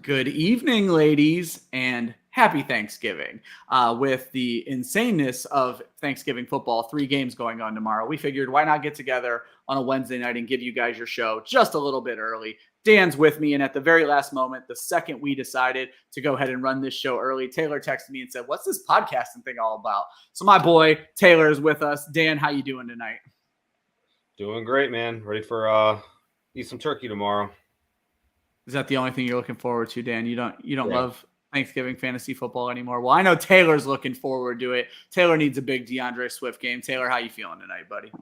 Good evening, ladies, and happy Thanksgiving. With the insaneness of Thanksgiving football, 3 games going on tomorrow, we figured why not get together on a Wednesday night and give you guys your show just a little bit early. Dan's with me, and at the very last moment, the second we decided to go ahead and run this show early, Taylor texted me and said, "What's this podcasting thing all about?" So my boy Taylor is with us. Dan, how you doing tonight? Doing great, man. Ready for eat some turkey tomorrow. Is that the only thing you're looking forward to, Dan? You don't Yeah. love Thanksgiving fantasy football anymore? Well, I know Taylor's looking forward to it. Taylor needs a big DeAndre Swift game. Taylor, how you feeling tonight, buddy?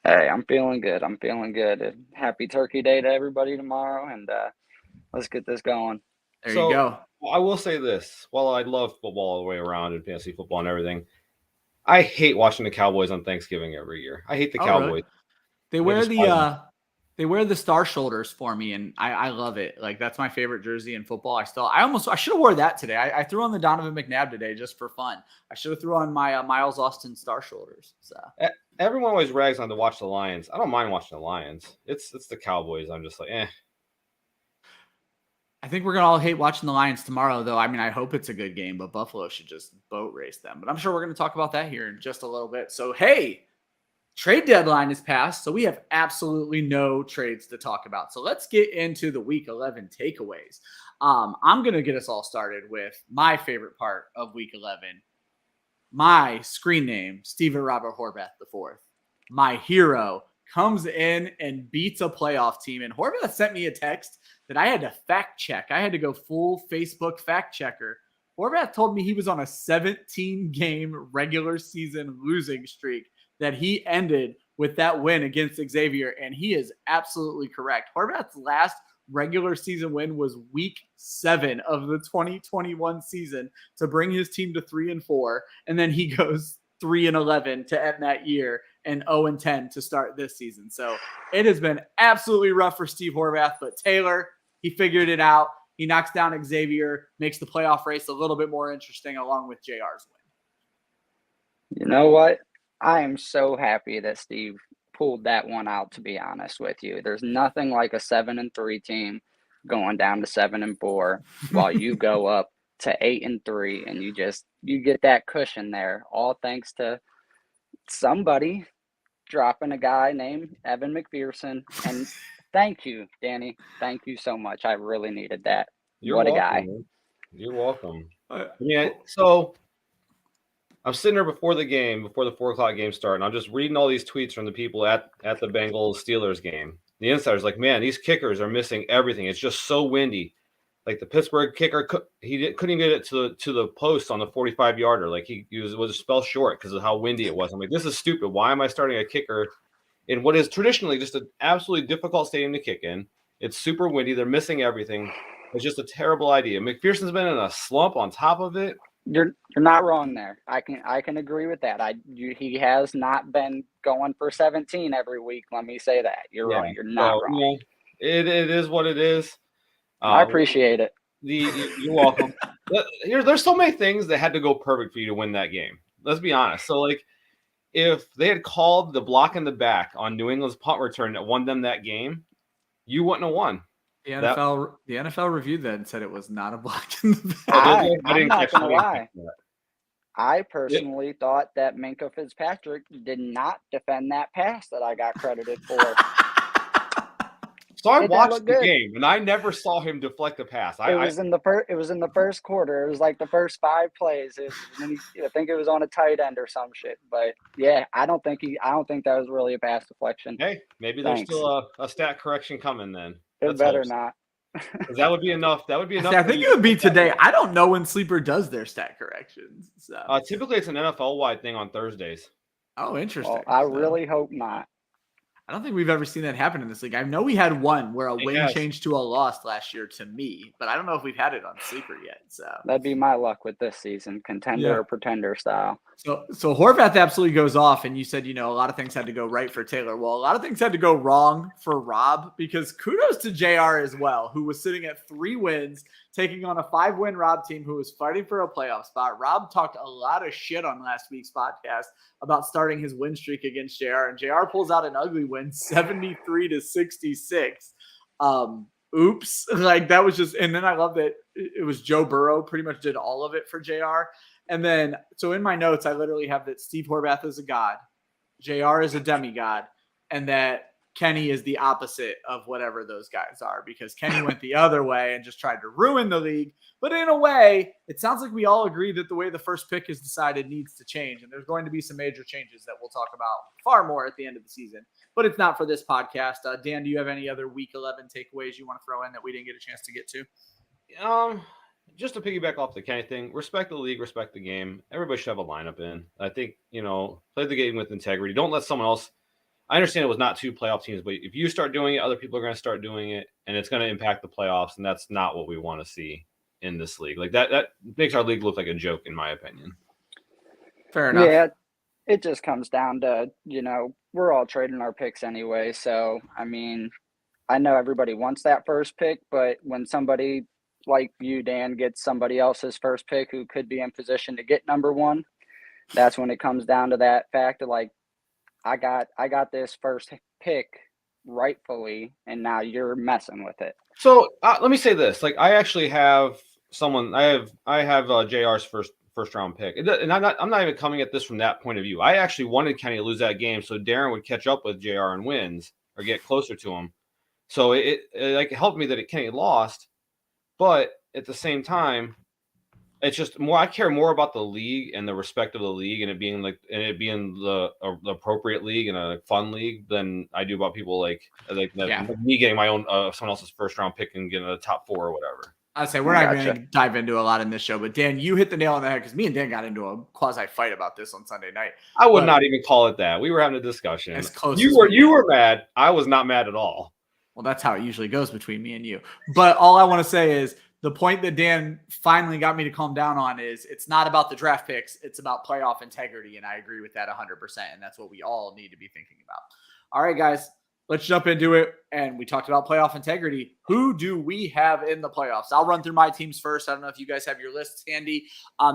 Hey, I'm feeling good. I'm feeling good. Happy Turkey Day to everybody tomorrow, and let's get this going. There you go. I will say this. While I love football all the way around and fantasy football and everything, I hate watching the Cowboys on Thanksgiving every year. I hate the Cowboys. Really? They wear the star shoulders for me, and I love it. Like, that's my favorite jersey in football. I should have wore that today. I threw on the Donovan McNabb today just for fun. I should have threw on my Miles Austin star shoulders. So Everyone always rags on to watch the Lions. I don't mind watching the Lions. It's the Cowboys. I'm just like, eh. I think we're going to all hate watching the Lions tomorrow, though. I mean, I hope it's a good game, but Buffalo should just boat race them. But I'm sure we're going to talk about that here in just a little bit. So, hey, trade deadline is passed, so we have absolutely no trades to talk about. So let's get into the Week 11 takeaways. I'm going to get us all started with my favorite part of Week 11. My screen name, Stephen Robert Horvath IV. My hero comes in and beats a playoff team. And Horvath sent me a text that I had to fact check. I had to go full Facebook fact checker. Horvath told me he was on a 17-game regular season losing streak that he ended with that win against Xavier, and he is absolutely correct. Horvath's last regular season win was week 7 of the 2021 season to bring his team to 3-4, and then he goes 3-11 to end that year and 0-10 to start this season. So it has been absolutely rough for Steve Horvath, but Taylor, he figured it out. He knocks down Xavier, makes the playoff race a little bit more interesting along with JR's win. You know what? I am so happy that Steve pulled that one out, to be honest with you. There's nothing like a 7-3 team going down to 7-4 while you go up to 8-3, and you get that cushion there, all thanks to somebody dropping a guy named Evan McPherson. And thank you, Danny. Thank you so much. I really needed that. What a guy. Man. You're welcome. So I'm sitting there before the 4 o'clock game started, and I'm just reading all these tweets from the people at the Bengals-Steelers game. The insiders like, man, these kickers are missing everything. It's just so windy. Like the Pittsburgh kicker, couldn't even get it to the post on the 45-yarder. Like he was fell short because of how windy it was. I'm like, this is stupid. Why am I starting a kicker in what is traditionally just an absolutely difficult stadium to kick in? It's super windy. They're missing everything. It's just a terrible idea. McPherson's been in a slump on top of it. You're not wrong there. I can agree with that. He has not been going for 17 every week. Let me say that. You're wrong. You're not wrong. It is what it is. I appreciate it. You're welcome. There's so many things that had to go perfect for you to win that game. Let's be honest. So, like, if they had called the block in the back on New England's punt return that won them that game, you wouldn't have won. The NFL reviewed that and said it was not a block in the back. I'm not going to lie. I personally thought that Minkah Fitzpatrick did not defend that pass that I got credited for. So I watched the game, and I never saw him deflect a pass. It was in the first quarter. It was like the first 5 plays. I think it was on a tight end or some shit. But yeah, I don't think that was really a pass deflection. Hey, maybe there's still a stat correction coming then. It better not. That would be enough. That would be enough. I think it would be today. I don't know when Sleeper does their stat corrections. So. Typically, it's an NFL-wide thing on Thursdays. Oh, interesting. Well, I really hope not. I don't think we've ever seen that happen in this league. I know we had one where a win changed to a loss last year to me, but I don't know if we've had it on Sleeper yet. So that'd be my luck with this season, contender or pretender style. So Horvath absolutely goes off, and you said, a lot of things had to go right for Taylor. Well, a lot of things had to go wrong for Rob, because kudos to JR as well, who was sitting at 3 wins, taking on a 5-win Rob team who was fighting for a playoff spot. Rob talked a lot of shit on last week's podcast about starting his win streak against JR, and JR pulls out an ugly win, 73-66. oops. Like that was just, and then I love that it was Joe Burrow pretty much did all of it for JR. And then, so in my notes, I literally have that Steve Horvath is a god, JR is a demigod, and that Kenny is the opposite of whatever those guys are, because Kenny went the other way and just tried to ruin the league. But in a way, it sounds like we all agree that the way the first pick is decided needs to change. And there's going to be some major changes that we'll talk about far more at the end of the season. But it's not for this podcast. Dan, do you have any other week 11 takeaways you want to throw in that we didn't get a chance to get to? Just to piggyback off the Kenny thing, respect the league, respect the game. Everybody should have a lineup in. I think, play the game with integrity. Don't let someone else. I understand it was not 2 playoff teams, but if you start doing it, other people are going to start doing it, and it's going to impact the playoffs, and that's not what we want to see in this league. Like that makes our league look like a joke, in my opinion. Fair enough. Yeah, it just comes down to, we're all trading our picks anyway. So, I mean, I know everybody wants that first pick, but when somebody like you, Dan, gets somebody else's first pick who could be in position to get number 1, that's when it comes down to that fact of like, I got this first pick rightfully, and now you're messing with it. So let me say this: like, I actually have someone. I have JR's first round pick, and I'm not even coming at this from that point of view. I actually wanted Kenny to lose that game so Darren would catch up with JR and wins or get closer to him. So it helped me that Kenny lost, but at the same time, it's just more. I care more about the league and the respect of the league and it being the appropriate league and a fun league than I do about people like me getting my own someone else's first round pick and getting a top 4 or whatever. I'd say we're not going to dive into a lot in this show, but Dan, you hit the nail on the head because me and Dan got into a quasi fight about this on Sunday night. I would not even call it that. We were having a discussion. As close you were mad. I was not mad at all. Well, that's how it usually goes between me and you. But all I want to say is, the point that Dan finally got me to calm down on is it's not about the draft picks. It's about playoff integrity. And I agree with that 100%. And that's what we all need to be thinking about. All right, guys, let's jump into it. And we talked about playoff integrity. Who do we have in the playoffs? I'll run through my teams first. I don't know if you guys have your lists handy.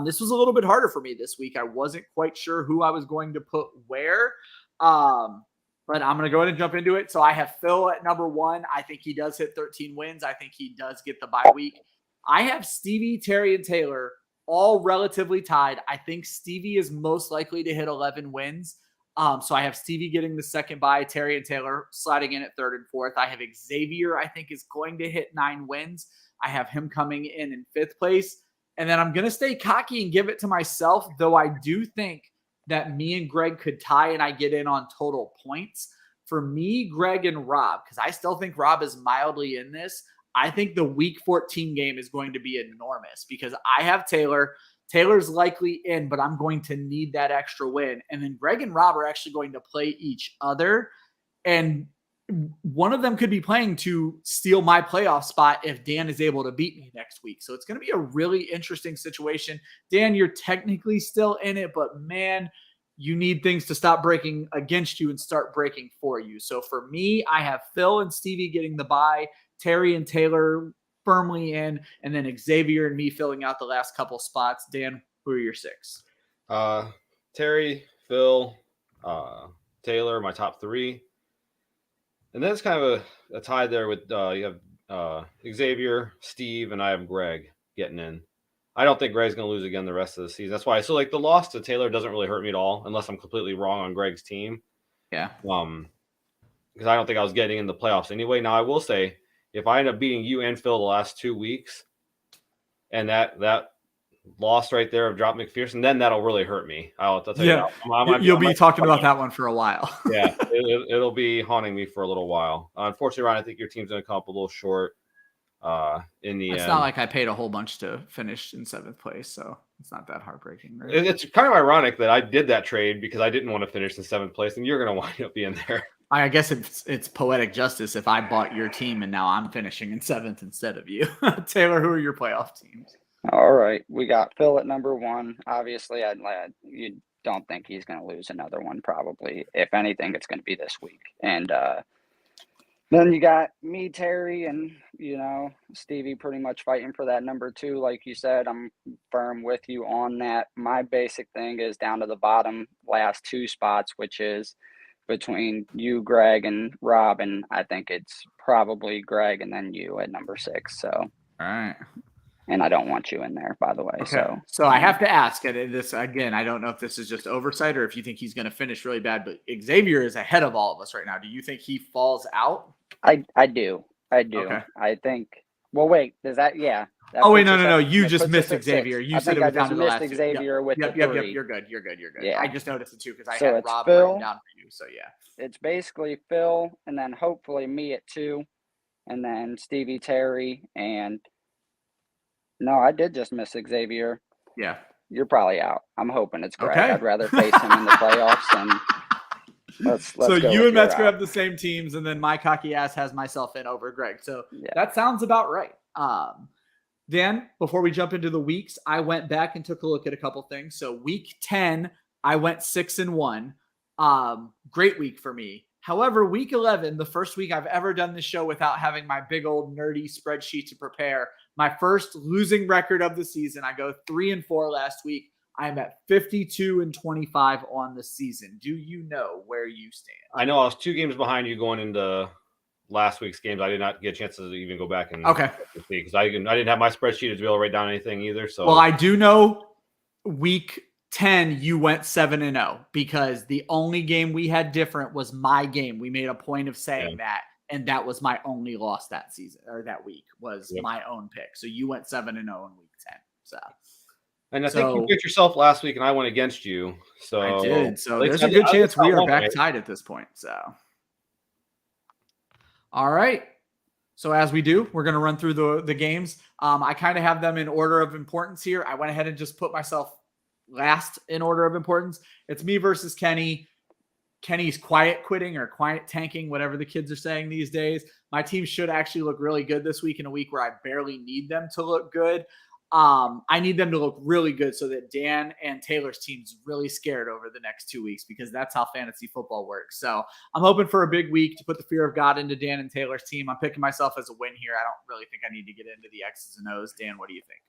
This was a little bit harder for me this week. I wasn't quite sure who I was going to put where. But I'm going to go ahead and jump into it. So I have Phil at number 1. I think he does hit 13 wins. I think he does get the bye week. I have Stevie, Terry, and Taylor all relatively tied. I think Stevie is most likely to hit 11 wins. So I have Stevie getting the second bye, Terry and Taylor sliding in at 3rd and 4th. I have Xavier, I think, is going to hit 9 wins. I have him coming in 5th place. And then I'm going to stay cocky and give it to myself, though I do think that me and Greg could tie and I get in on total points. For me, Greg and Rob, because I still think Rob is mildly in this, I think the week 14 game is going to be enormous because I have Taylor. Taylor's likely in, but I'm going to need that extra win. And then Greg and Rob are actually going to play each other. And one of them could be playing to steal my playoff spot if Dan is able to beat me next week. So it's going to be a really interesting situation. Dan, you're technically still in it, but man, you need things to stop breaking against you and start breaking for you. So for me, I have Phil and Stevie getting the bye, Terry and Taylor firmly in, and then Xavier and me filling out the last couple spots. Dan, who are your 6? Terry, Phil, Taylor, my top 3. And then it's kind of a tie there with you have Xavier, Steve, and I have Greg getting in. I don't think Greg's going to lose again the rest of the season. That's why. So the loss to Taylor doesn't really hurt me at all, unless I'm completely wrong on Greg's team. Yeah. Because I don't think I was getting in the playoffs anyway. Now I will say, if I end up beating you and Phil the last 2 weeks, and that loss right there of Drop McPherson, then that'll really hurt me. I'll tell you. Yeah, you'll be talking about that one for a while. Yeah, it'll be haunting me for a little while. Unfortunately, Ryan, I think your team's going to come up a little short. In the it's end. Not like I paid a whole bunch to finish in 7th place, so it's not that heartbreaking. Right? It's kind of ironic that I did that trade because I didn't want to finish in 7th place, and you're going to wind up being there. I guess it's poetic justice if I bought your team and now I'm finishing in 7th instead of you. Taylor, who are your playoff teams? All right, we got Phil at number 1. Obviously, you don't think he's going to lose another one. Probably, if anything, it's going to be this week. And then you got me, Terry, and Stevie pretty much fighting for that number 2. Like you said, I'm firm with you on that. My basic thing is down to the bottom last 2 spots, which is between you, Greg, and Rob, and I think it's probably Greg and then you at number 6. So, All right. And I don't want you in there, by the way. Okay. So I have to ask, and this again, I don't know if this is just oversight or if you think he's going to finish really bad, but Xavier is ahead of all of us right now. Do you think he falls out? I do. Okay. I think. Well, wait. Does that? Yeah. That Oh wait, puts us no. at- You that just puts missed us at Xavier. 6. You I said think it I was down just to the missed last two. Xavier with the 3. You're good. You're good. Yeah. I just noticed it too because I So had it's Rob Phil. written down for you. So yeah. It's basically Phil, and then hopefully me at 2, and then Stevie, Terry, and no, I did just miss Xavier. Yeah. You're probably out. I'm hoping it's Greg. Okay. I'd rather face him in the playoffs. And let's so go you with and Metzger out. have the same teams, and then my cocky ass has myself in over Greg. So Yeah. that sounds about right. Dan, before we jump into the weeks, I went back and took a look at a couple things. So week 10, I went 6-1. Great week for me. However, week 11, the first week I've ever done this show without having my big old nerdy spreadsheet to prepare, my first losing record of the season. I go 3-4 last week. I'm at 52-25 on the season. Do you know where you stand? I know I was 2 games behind you going into last week's games. I did not get a chance to even go back and see because I didn't have my spreadsheet to be able to write down anything either. So well, I do know week 10 you went 7-0 because the only game we had different was my game. We made a point of saying that, and that was my only loss that season or that week was my own pick. So you went 7-0 in week 10. So. And I think you picked yourself last week, and I went against you. So I did. So there's a good chance we are back tied at this point. So, all right. So as we do, we're going to run through the games. I kind of have them in order of importance here. I went ahead and just put myself last in order of importance. It's me versus Kenny. Kenny's quiet quitting or quiet tanking, whatever the kids are saying these days. My team should actually look really good this week in a week where I barely need them to look good. I need them to look really good so that Dan and Taylor's team's really scared over the next 2 weeks because that's how fantasy football works. So I'm hoping for a big week to put the fear of God into Dan and Taylor's team. I'm picking myself as a win here. I don't really think I need to get into the X's and O's. Dan, what do you think?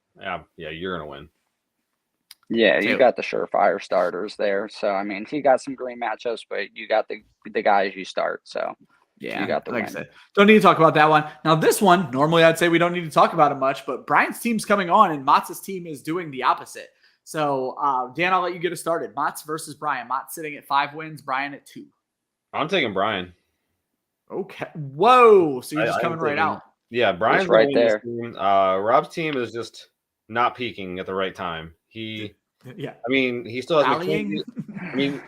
Yeah, you're going to win. Yeah, you got the surefire starters there. So, I mean, he got some green matchups, but you got the guys you start. So, yeah, you got the like win. I said, don't need to talk about that one. Now, this one, normally I'd say we don't need to talk about it much, but Brian's team's coming on and Mott's team is doing the opposite. So, Dan, I'll let you get us started. Mott's versus Brian. Mott's sitting at 5 wins, Brian at 2. I'm taking Brian. Okay. Whoa. So you're just coming right out. Yeah, Brian's right there. Rob's team is just not peaking at the right time. I mean, he still has McKenzie. I mean,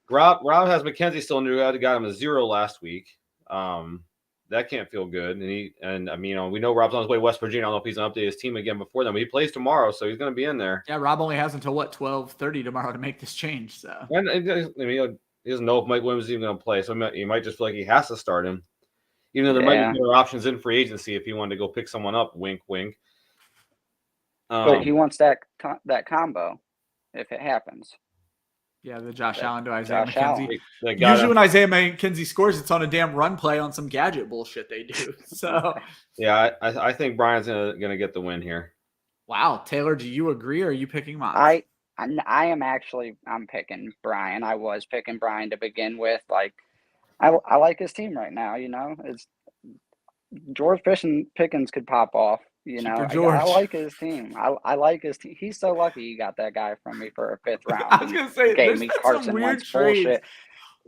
Rob has McKenzie still new. I got him a 0 last week. That can't feel good. And I mean, we know Rob's on his way to West Virginia. I don't know if he's going to update his team again before then, but he plays tomorrow, so he's going to be in there. Yeah, Rob only has until 12:30 tomorrow to make this change. So and I mean, he doesn't know if Mike Williams is even going to play, so he might just feel like he has to start him, even though there might be other options in free agency if he wanted to go pick someone up. Wink, wink. But he wants that combo if it happens. Yeah, the Josh Allen to Isaiah McKenzie. Usually when Isaiah McKenzie scores, it's on a damn run play on some gadget bullshit they do. So yeah, I think Brian's gonna get the win here. Wow, Taylor, do you agree or are you picking Mott? I'm picking Brian. I was picking Brian to begin with. Like, I like his team right now. You know, it's George Pickens could pop off. You know, I like his team. I like his team. He's so lucky he got that guy from me for a 5th round. I was gonna say, gave me Carson Wentz bullshit.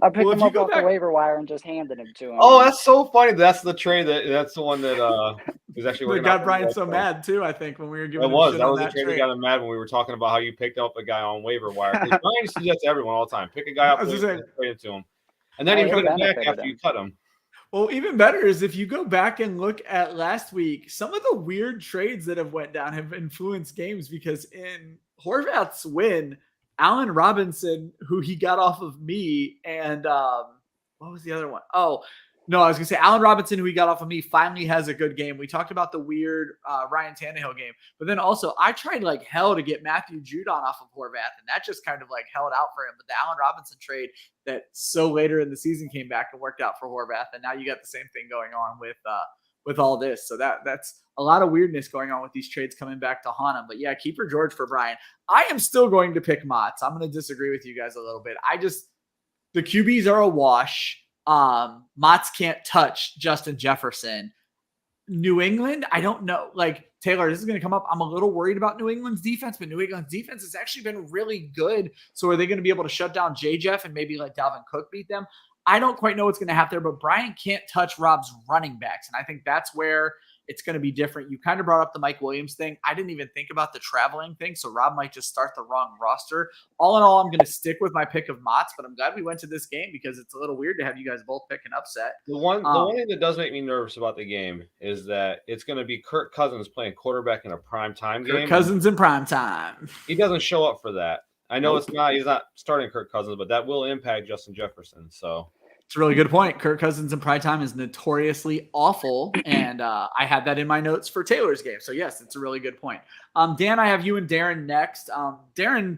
I picked him up off the waiver wire and just handed him to him. Oh, that's so funny. That's the trade that's the one that is actually working. It got Brian so mad too. I think when we were giving that was the trade that got him mad when we were talking about how you picked up a guy on waiver wire. Brian used to do that to everyone all the time. Pick a guy up, trade it to him, and then he put it back after you cut him. Well, even better is if you go back and look at last week, some of the weird trades that have went down have influenced games because in Horvath's win, Allen Robinson, who he got off of me, and what was the other one? Oh, no, I was going to say Allen Robinson, who he got off of me, finally has a good game. We talked about the weird Ryan Tannehill game, but then also I tried like hell to get Matthew Judon off of Horvath, and that just kind of like held out for him. But the Allen Robinson trade that so later in the season came back and worked out for Horvath, and now you got the same thing going on with all this. So that's a lot of weirdness going on with these trades coming back to haunt him. But yeah, keeper George for Brian. I am still going to pick Mott's. I'm going to disagree with you guys a little bit. The QBs are a wash. Mott's can't touch Justin Jefferson. New England, I don't know. Like, Taylor, this is going to come up. I'm a little worried about New England's defense, but New England's defense has actually been really good. So are they going to be able to shut down Jeff and maybe let Dalvin Cook beat them? I don't quite know what's going to happen there, but Brian can't touch Rob's running backs. And I think that's where it's going to be different. You kind of brought up the Mike Williams thing. I didn't even think about the traveling thing. So Rob might just start the wrong roster. All in all, I'm going to stick with my pick of Mott's, but I'm glad we went to this game because it's a little weird to have you guys both pick an upset. The one thing that does make me nervous about the game is that it's going to be Kirk Cousins playing quarterback in a prime time game. Kirk Cousins in prime time. He doesn't show up for that. I know he's not starting Kirk Cousins, but that will impact Justin Jefferson. So it's a really good point. Kirk Cousins in prime time is notoriously awful, and I had that in my notes for Taylor's game. So yes, it's a really good point. Dan, I have you and Darren next. Darren,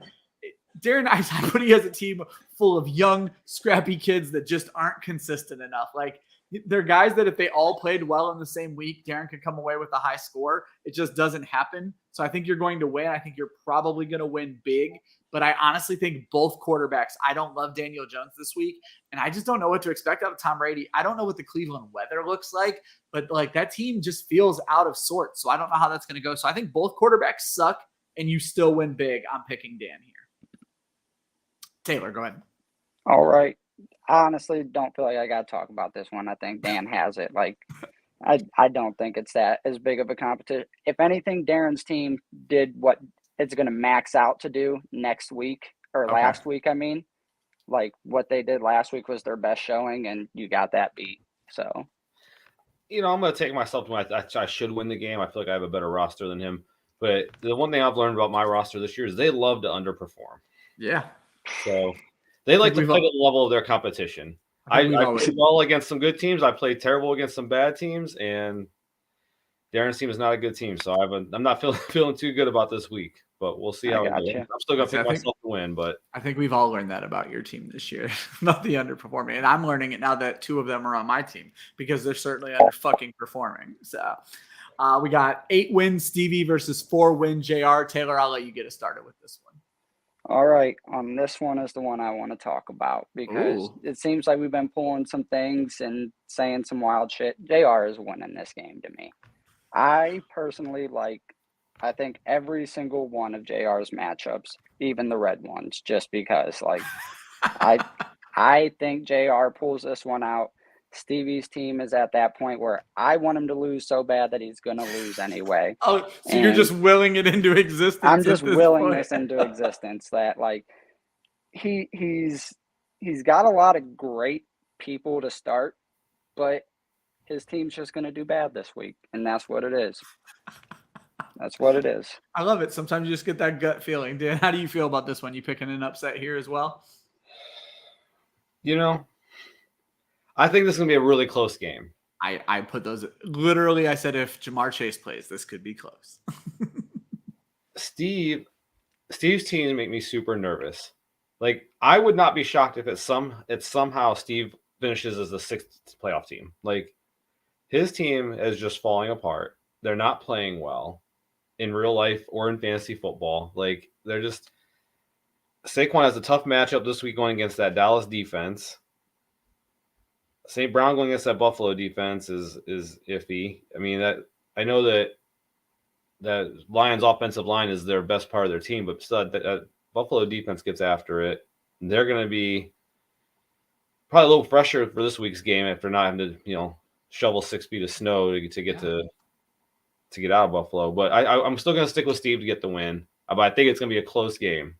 I put he has a team full of young, scrappy kids that just aren't consistent enough. Like, they're guys that if they all played well in the same week, Darren could come away with a high score. It just doesn't happen. So I think you're going to win. I think you're probably going to win big. But I honestly think both quarterbacks, I don't love Daniel Jones this week. And I just don't know what to expect out of Tom Brady. I don't know what the Cleveland weather looks like. But, like, that team just feels out of sorts. So I don't know how that's going to go. So I think both quarterbacks suck, and you still win big. I'm picking Dan here. Taylor, go ahead. All right. I honestly don't feel like I got to talk about this one. I think Dan has it. Like, I don't think it's that as big of a competition. If anything, Darren's team did what it's going to max out to do next week or last week. I mean, like, what they did last week was their best showing, and you got that beat. So, I'm going to take myself to I should win the game. I feel like I have a better roster than him. But the one thing I've learned about my roster this year is they love to underperform. Yeah. So they like to play at the level of their competition. I played well against some good teams. I played terrible against some bad teams, and Darren's team is not a good team. So I'm not feeling too good about this week, but we'll see how it goes. I'm still going to pick myself to win, but I think we've all learned that about your team this year, not the underperforming. And I'm learning it now that two of them are on my team because they're certainly under fucking performing. So we got 8 wins Stevie versus 4 win JR. Taylor, I'll let you get us started with this one. All right. This one is the one I want to talk about because it seems like we've been pulling some things and saying some wild shit. JR is winning this game to me. I personally I think every single one of JR's matchups, even the red ones, just because I think JR pulls this one out. Stevie's team is at that point where I want him to lose so bad that he's going to lose anyway. Oh, so you're just willing it into existence? I'm just willing this into existence that, like, he's got a lot of great people to start, but his team's just going to do bad this week, and that's what it is. That's what it is. I love it. Sometimes you just get that gut feeling. Dan, how do you feel about this one? You picking an upset here as well? I think this is going to be a really close game. I put those – literally, I said if Jamar Chase plays, this could be close. Steve's team make me super nervous. Like, I would not be shocked if it's somehow Steve finishes as the 6th playoff team. Like, his team is just falling apart. They're not playing well in real life or in fantasy football. Like, they're just – Saquon has a tough matchup this week going against that Dallas defense. St. Brown going against that Buffalo defense is iffy. I mean, I know that Lions offensive line is their best part of their team, but still, that Buffalo defense gets after it. They're going to be probably a little fresher for this week's game if they're not having to, shovel 6 feet of snow to get out of Buffalo. But I'm still going to stick with Steve to get the win. But I think it's going to be a close game.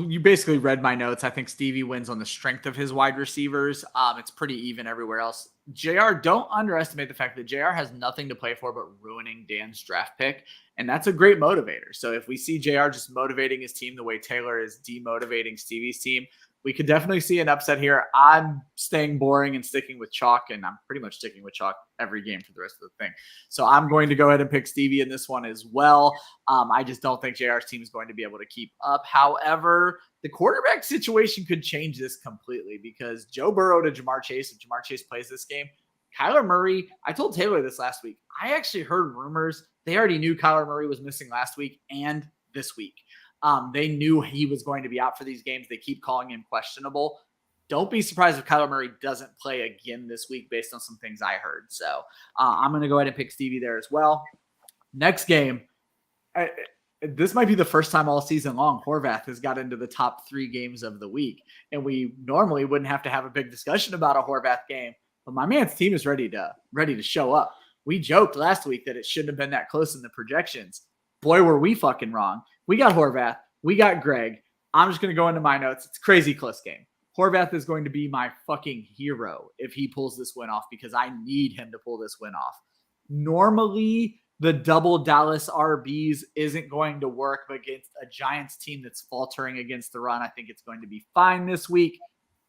You basically read my notes. I think Stevie wins on the strength of his wide receivers. It's pretty even everywhere else. JR, don't underestimate the fact that JR has nothing to play for but ruining Dan's draft pick. And that's a great motivator. So if we see JR just motivating his team the way Taylor is demotivating Stevie's team, we could definitely see an upset here. I'm staying boring and sticking with chalk, and I'm pretty much sticking with chalk every game for the rest of the thing. So I'm going to go ahead and pick Stevie in this one as well. I just don't think JR's team is going to be able to keep up. However, the quarterback situation could change this completely because Joe Burrow to Jamar Chase, if Jamar Chase plays this game, Kyler Murray, I told Taylor this last week. I actually heard rumors. They already knew Kyler Murray was missing last week and this week. They knew he was going to be out for these games. They keep calling him questionable. Don't be surprised if Kyler Murray doesn't play again this week based on some things I heard. So I'm going to go ahead and pick Stevie there as well. Next game, this might be the first time all season long Horvath has got into the top 3 games of the week. And we normally wouldn't have to have a big discussion about a Horvath game, but my man's team is ready to show up. We joked last week that it shouldn't have been that close in the projections. Boy, were we fucking wrong. We got Horvath. We got Greg. I'm just going to go into my notes. It's a crazy close game. Horvath is going to be my fucking hero if he pulls this win off because I need him to pull this win off. Normally, the double Dallas RBs isn't going to work, but against a Giants team that's faltering against the run, I think it's going to be fine this week.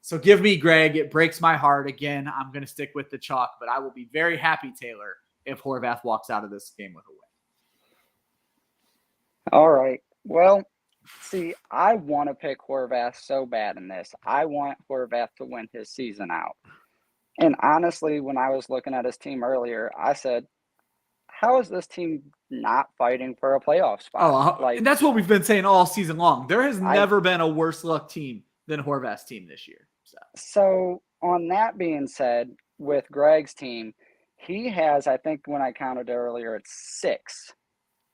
So give me Greg. It breaks my heart. Again, I'm going to stick with the chalk, but I will be very happy, Taylor, if Horvath walks out of this game with a win. All right. Well, see, I want to pick Horvath so bad in this. I want Horvath to win his season out. And honestly, when I was looking at his team earlier, I said, how is this team not fighting for a playoff spot? And that's what we've been saying all season long. There has never been a worse luck team than Horvath's team this year. So on that being said, with Greg's team, he has, I think when I counted earlier, it's 6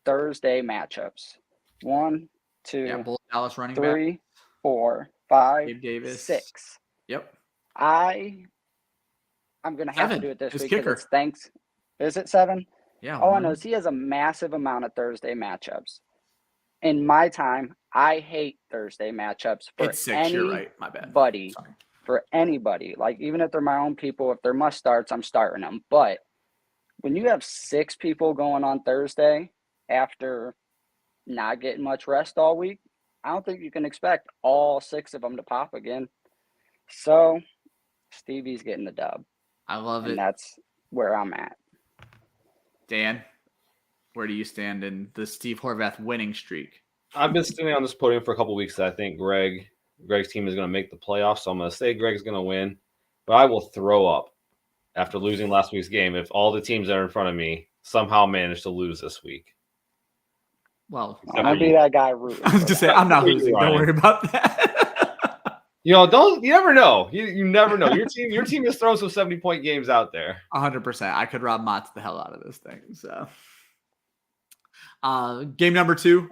Thursday matchups. 1, 2, Dallas running 3, back. 4, 5, Gabe Davis. 6. Yep. I'm gonna have to do it this week because it's Is it 7? Yeah. All I know is he has a massive amount of Thursday matchups. In my time, I hate Thursday matchups for it's 6, you're right. My bad. For anybody. Like, even if they're my own people, if they're must starts, I'm starting them. But when you have 6 people going on Thursday after not getting much rest all week, I don't think you can expect all 6 of them to pop again. So Stevie's getting the dub. I love it. And that's where I'm at. Dan, where do you stand in the Steve Horvath winning streak? I've been standing on this podium for a couple of weeks. I think Greg's team is going to make the playoffs, so I'm going to say Greg's going to win. But I will throw up after losing last week's game if all the teams that are in front of me somehow manage to lose this week. Well, I'm going to be that guy rooting. I was going to say, I'm not losing. Don't worry about that. You never know. You never know. Your team is throwing some 70-point games out there. 100%. I could Rob Motts the hell out of this thing. So, game number 2,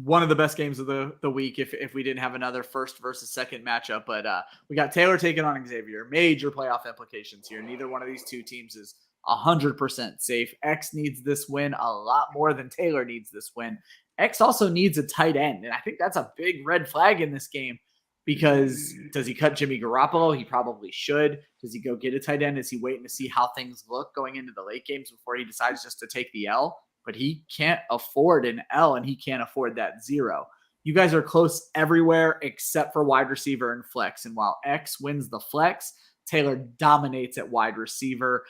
one of the best games of the week if we didn't have another first versus second matchup. But we got Taylor taking on Xavier. Major playoff implications here. Neither one of these two teams is 100% safe. X needs this win a lot more than Taylor needs this win. X also needs a tight end, and I think that's a big red flag in this game. Because does he cut Jimmy Garoppolo? He probably should. Does he go get a tight end? Is he waiting to see how things look going into the late games before he decides just to take the L? But he can't afford an L, and he can't afford that 0. You guys are close everywhere except for wide receiver and flex. And while X wins the flex, Taylor dominates at wide receiver.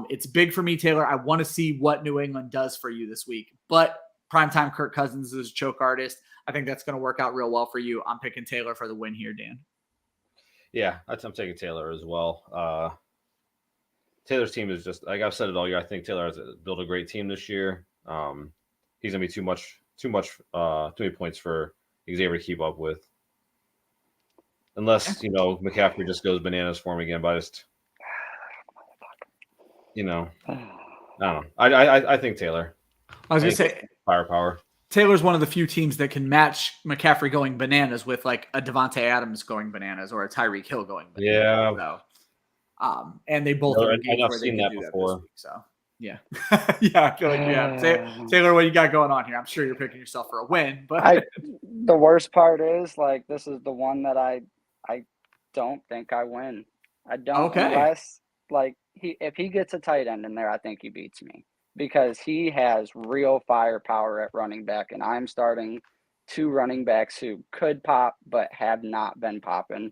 It's big for me, Taylor. I want to see what New England does for you this week. But primetime Kirk Cousins is a choke artist. I think that's going to work out real well for you. I'm picking Taylor for the win here, Dan. Yeah, I'm taking Taylor as well. Taylor's team is just, like I've said it all year, I think Taylor has built a great team this year. He's going to be too many points for Xavier to keep up with. Unless, McCaffrey just goes bananas for him again, but I just, I don't know. I think Taylor. I was going to say firepower. Taylor's one of the few teams that can match McCaffrey going bananas with like a Devontae Adams going bananas or a Tyreek Hill going bananas. Yeah. So, and they both are games where they can do that this week. So, yeah. Yeah, I feel like you have. Taylor, what you got going on here? I'm sure you're picking yourself for a win. But the worst part is, like, this is the one that I don't think I win. I don't unless, like, if he gets a tight end in there, I think he beats me. Because he has real firepower at running back, and I'm starting 2 running backs who could pop but have not been popping.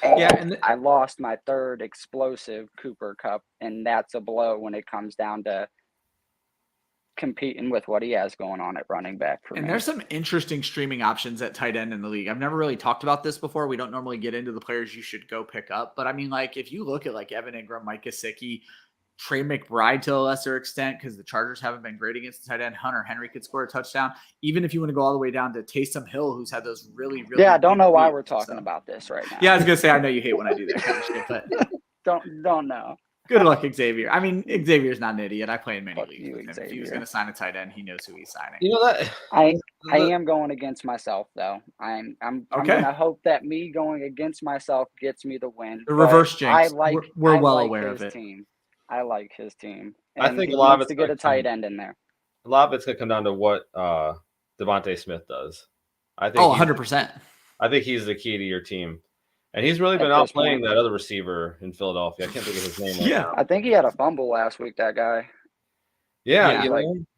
And I lost my 3rd explosive Cooper Kupp, and that's a blow when it comes down to competing with what he has going on at running back for me. And there's some interesting streaming options at tight end in the league. I've never really talked about this before. We don't normally get into the players you should go pick up. But, I mean, like, if you look at, like, Evan Ingram, Mike Gesicki, Trey McBride to a lesser extent because the Chargers haven't been great against the tight end. Hunter Henry could score a touchdown. Even if you want to go all the way down to Taysom Hill, who's had those really, really I don't know why weeks, we're talking about this right now. Yeah, I was gonna say I know you hate when I do that kind of shit, but don't know. Good luck, Xavier. I mean, Xavier's not an idiot. I play in many leagues with him. Xavier. If he was going to sign a tight end, he knows who he's signing. You know that I am going against myself though. I'm going to hope that me going against myself gets me the win. The reverse jinx. We're well like aware of it. Team. I like his team. And I think a lot of it's to get a tight end in there. A lot of it's going to come down to what Devontae Smith does. I think 100%. I think he's the key to your team. And he's really been outplaying that other receiver in Philadelphia. I can't think of his name. Yeah. Now. I think he had a fumble last week, that guy. Yeah. It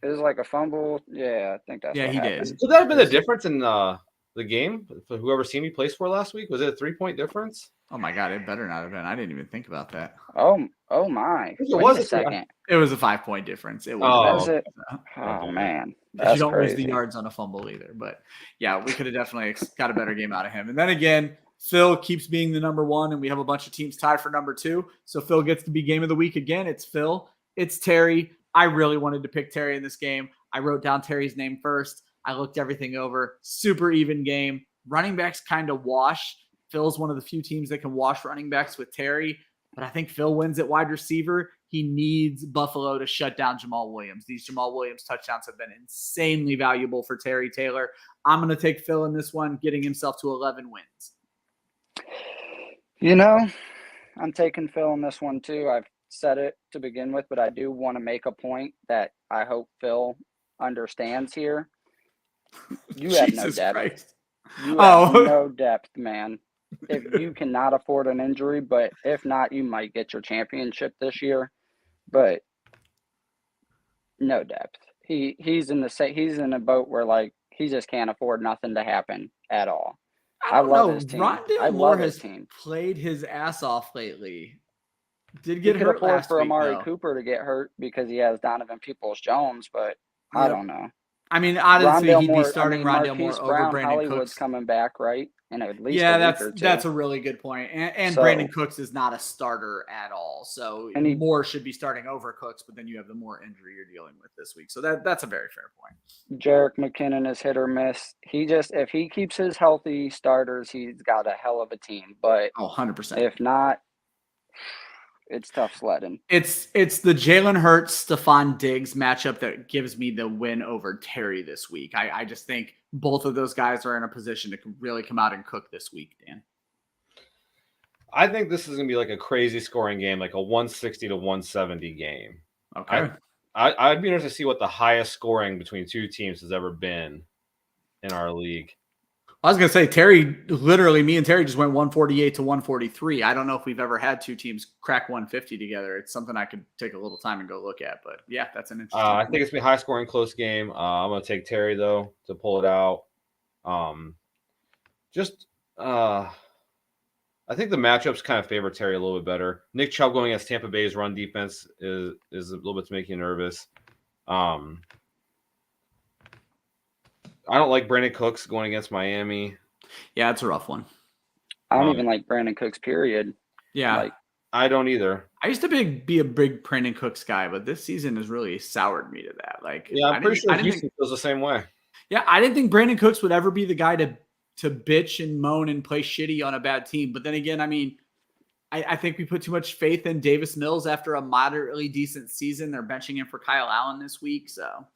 was like a fumble. Yeah, I think that's what he happened. did. Could that have been the difference in the game for whoever team he plays for last week? Was it a 3-point difference? Oh, my God. It better not have been. I didn't even think about that. Oh my. It was a second. It was a 5-point difference. It was. It? Oh, man. You don't lose the yards on a fumble either. But, yeah, we could have definitely got a better game out of him. And then again, Phil keeps being the number one, and we have a bunch of teams tied for number 2. So Phil gets to be game of the week again. It's Phil. It's Terry. I really wanted to pick Terry in this game. I wrote down Terry's name first. I looked everything over. Super even game. Running backs kind of wash. Phil's one of the few teams that can wash running backs with Terry. But I think Phil wins at wide receiver. He needs Buffalo to shut down Jamal Williams. These Jamal Williams touchdowns have been insanely valuable for Terry Taylor. I'm going to take Phil in this one, getting himself to 11 wins. You know, I'm taking Phil in this one too. I've said it to begin with, but I do want to make a point that I hope Phil understands here. You have no depth. Christ. You have no depth, man. If you cannot afford an injury, but if not, you might get your championship this year. But no depth. He's in a boat where like he just can't afford nothing to happen at all. I love his team. Rondale Moore has played his ass off lately. Did get hurt last for week, Amari though. Cooper to get hurt because he has Donovan Peoples-Jones, but I don't know. I mean, honestly, Rondale he'd Moore, be starting Rondale Moore over Brown, Brandon Hollywood's Cooks. coming back, right? In at least yeah, a week or two. That's a really good point. And Brandon Cooks is not a starter at all. So Moore should be starting over Cooks, but then you have the Moore injury you're dealing with this week. So that's a very fair point. Jerick McKinnon is hit or miss. If he keeps his healthy starters, he's got a hell of a team. But 100%. If not, it's tough sledding. It's the Jalen Hurts, Stephon Diggs matchup that gives me the win over Terry this week. I just think both of those guys are in a position to really come out and cook this week, Dan. I think this is going to be like a crazy scoring game, like a 160 to 170 game. Okay. I'd be interested to see what the highest scoring between two teams has ever been in our league. I was going to say, me and Terry just went 148 to 143. I don't know if we've ever had two teams crack 150 together. It's something I could take a little time and go look at. But, yeah, that's an interesting I think it's going to be a high-scoring, close game. I'm going to take Terry, though, to pull it out. I think the matchups kind of favor Terry a little bit better. Nick Chubb going against Tampa Bay's run defense is a little bit to make you nervous. I don't like Brandon Cooks going against Miami. Yeah, it's a rough one. I don't even like Brandon Cooks, period. Yeah. I don't either. I used to be a big Brandon Cooks guy, but this season has really soured me to that. I'm pretty sure Houston feels the same way. Yeah, I didn't think Brandon Cooks would ever be the guy to bitch and moan and play shitty on a bad team. But then again, I mean, I think we put too much faith in Davis Mills after a moderately decent season. They're benching him for Kyle Allen this week, so.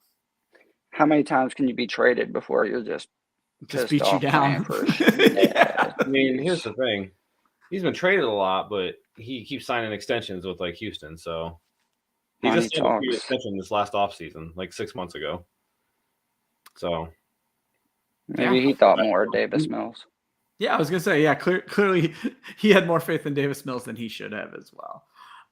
How many times can you be traded before you're just beat you down? Yeah. I mean, here's the thing. He's been traded a lot, but he keeps signing extensions with Houston. So he just signed a extension this last offseason, 6 months ago. So maybe he thought more of Davis Mills. Yeah, I was gonna say, clearly he had more faith in Davis Mills than he should have as well.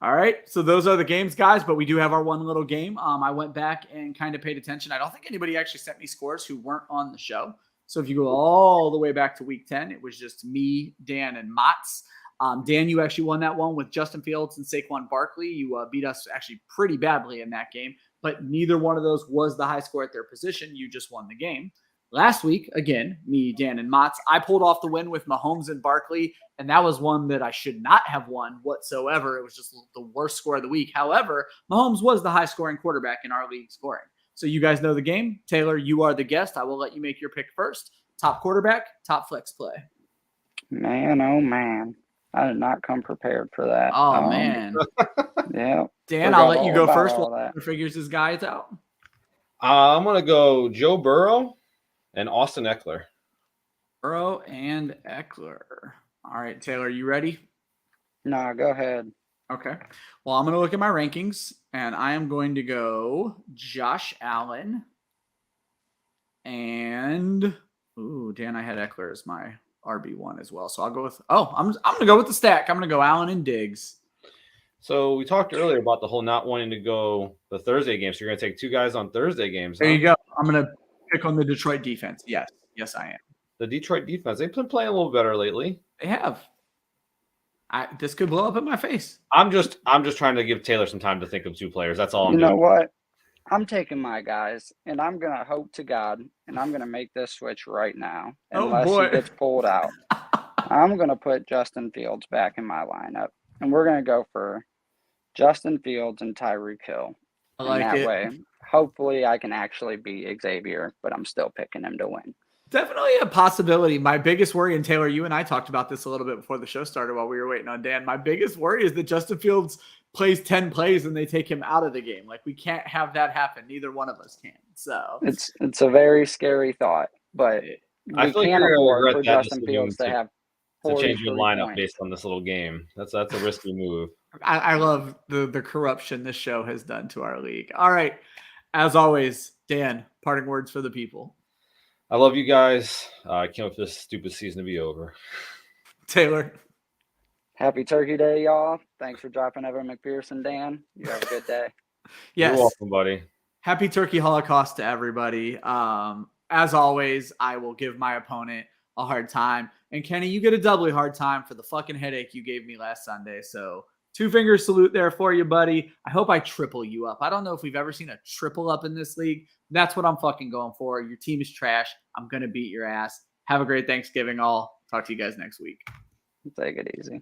All right, so those are the games, guys, but we do have our one little game. I went back and kind of paid attention. I don't think anybody actually sent me scores who weren't on the show. So if you go all the way back to week 10, it was just me, Dan, and Mats. Dan, you actually won that one with Justin Fields and Saquon Barkley. You beat us actually pretty badly in that game, but neither one of those was the high score at their position. You just won the game. Last week, again, me, Dan, and Motts, I pulled off the win with Mahomes and Barkley, and that was one that I should not have won whatsoever. It was just the worst score of the week. However, Mahomes was the high-scoring quarterback in our league scoring. So you guys know the game. Taylor, you are the guest. I will let you make your pick first. Top quarterback, top flex play. Man, oh man. I did not come prepared for that. Oh, man. Yeah. Dan, I'll let you go first while he figures his guys out. I'm going to go Joe Burrow and Austin Eckler. Burrow and Eckler. All right, Taylor, you ready? No, go ahead. Okay. Well, I'm going to look at my rankings, and I am going to go Josh Allen and Dan, I had Eckler as my RB1 as well. So I'll go with I'm going to go with the stack. I'm going to go Allen and Diggs. So we talked earlier about the whole not wanting to go the Thursday game. So you're going to take two guys on Thursday games. There you go. I'm going to pick on the Detroit defense. Yes, I am. The Detroit defense, they've been playing a little better lately. They have. This could blow up in my face. I'm just trying to give Taylor some time to think of two players. That's all I'm doing. You know what? I'm taking my guys, and I'm going to hope to God, and I'm going to make this switch right now, unless he gets pulled out. I'm going to put Justin Fields back in my lineup, and we're going to go for Justin Fields and Tyreek Hill. I like that it. way, hopefully I can actually beat Xavier, but I'm still picking him to win. Definitely a possibility. My biggest worry, and Taylor, you and I talked about this a little bit before the show started while we were waiting on Dan. My biggest worry is that Justin Fields plays 10 plays and they take him out of the game. Like, we can't have that happen. Neither one of us can. So it's a very scary thought, but I feel can't like afford for Justin Fields to have to change your lineup points. based on this little game. That's a risky move. I love the corruption this show has done to our league. All right. As always, Dan, parting words for the people. I love you guys. I can't wait for this stupid season to be over. Taylor. Happy Turkey Day, y'all. Thanks for dropping Evan McPherson, Dan. You have a good day. Yes. You're welcome, buddy. Happy Turkey Holocaust to everybody. As always, I will give my opponent a hard time. And Kenny, you get a doubly hard time for the fucking headache you gave me last Sunday. So 2-finger salute there for you, buddy. I hope I triple you up. I don't know if we've ever seen a triple up in this league. That's what I'm fucking going for. Your team is trash. I'm going to beat your ass. Have a great Thanksgiving, all. Talk to you guys next week. Take it easy.